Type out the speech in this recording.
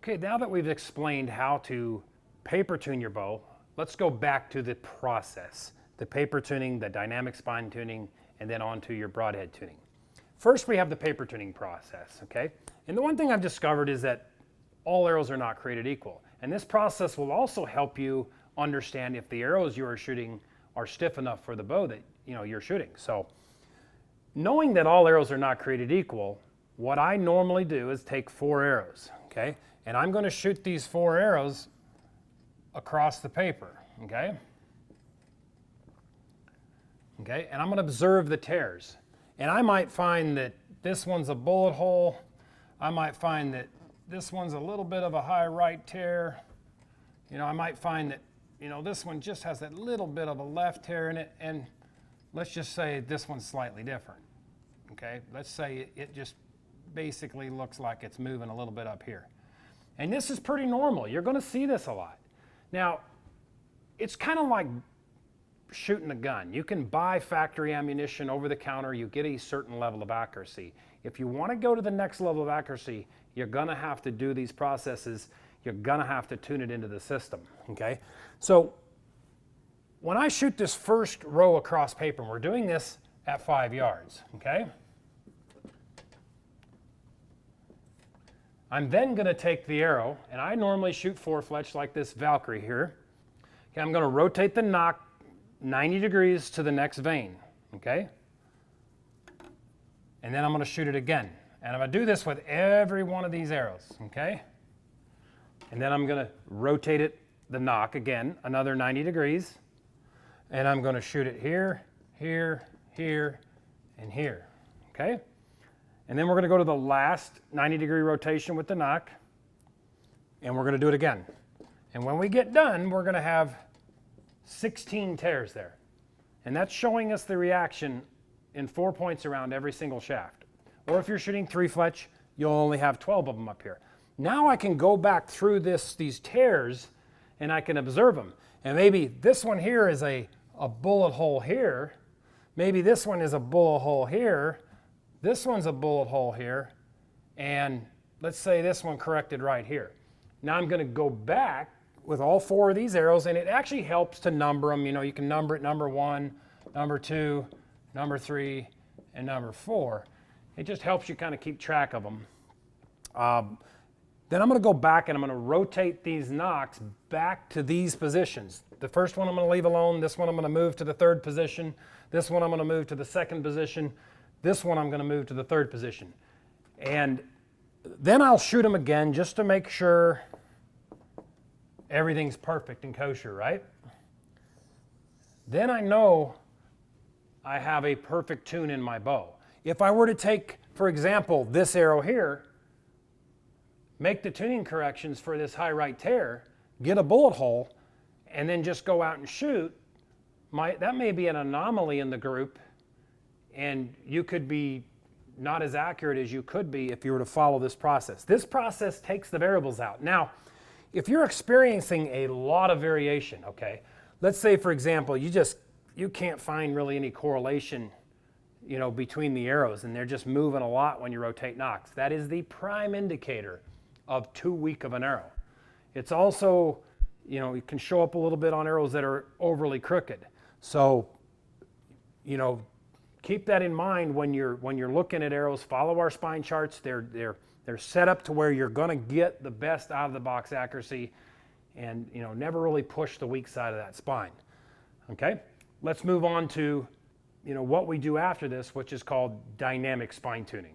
Okay, now that we've explained how to paper tune your bow, let's go back to the process. The paper tuning, the dynamic spine tuning, and then on to your broadhead tuning. First, we have the paper tuning process, okay? And the one thing I've discovered is that all arrows are not created equal. And this process will also help you understand if the arrows you are shooting are stiff enough for the bow that you're shooting. So, knowing that all arrows are not created equal, what I normally do is take 4 arrows, okay? And I'm going to shoot these 4 arrows across the paper, okay? Okay, and I'm going to observe the tears. And I might find that this one's a bullet hole. I might find that this one's a little bit of a high right tear. I might find that, this one just has that little bit of a left tear in it. And let's just say this one's slightly different, okay? Let's say it just basically looks like it's moving a little bit up here. And this is pretty normal. You're going to see this a lot. Now, it's kind of like shooting a gun. You can buy factory ammunition over the counter. You get a certain level of accuracy. If you want to go to the next level of accuracy, you're going to have to do these processes. You're going to have to tune it into the system, okay? So when I shoot this first row across paper, and we're doing this at 5 yards, okay? I'm then going to take the arrow, and I normally shoot 4-fletch like this Valkyrie here. Okay, I'm going to rotate the nock 90 degrees to the next vein, okay? And then I'm going to shoot it again. And I'm going to do this with every one of these arrows, okay? And then I'm going to rotate it, the nock again, another 90 degrees. And I'm going to shoot it here, here, here, and here, okay? And then we're going to go to the last 90-degree rotation with the nock, and we're going to do it again. And when we get done, we're going to have 16 tears there. And that's showing us the reaction in 4 points around every single shaft. Or if you're shooting 3-fletch, you'll only have 12 of them up here. Now I can go back through these tears, and I can observe them. And maybe this one here is a bullet hole here. Maybe this one is a bullet hole here. This one's a bullet hole here, and let's say this one corrected right here. Now I'm going to go back with all 4 of these arrows, and it actually helps to number them. You can number it number 1, number 2, number 3, and number 4. It just helps you kind of keep track of them. Then I'm going to go back and I'm going to rotate these nocks back to these positions. The first one I'm going to leave alone. This one I'm going to move to the 3rd position. This one I'm going to move to the 2nd position. This one I'm going to move to the 3rd position. And then I'll shoot them again just to make sure everything's perfect and kosher, right? Then I know I have a perfect tune in my bow. If I were to take, for example, this arrow here, make the tuning corrections for this high right tear, get a bullet hole, and then just go out and shoot, that may be an anomaly in the group, and you could be not as accurate as you could be if you were to follow this process. This process takes the variables out. Now, if you're experiencing a lot of variation, okay, let's say, for example, you can't find really any correlation, between the arrows, and they're just moving a lot when you rotate nocks. That is the prime indicator of too weak of an arrow. It's also, it can show up a little bit on arrows that are overly crooked. So, keep that in mind when you're looking at arrows. Follow our spine charts. They're set up to where you're going to get the best out of the box accuracy, and never really push the weak side of that spine. Okay, let's move on to what we do after this, which is called dynamic spine tuning.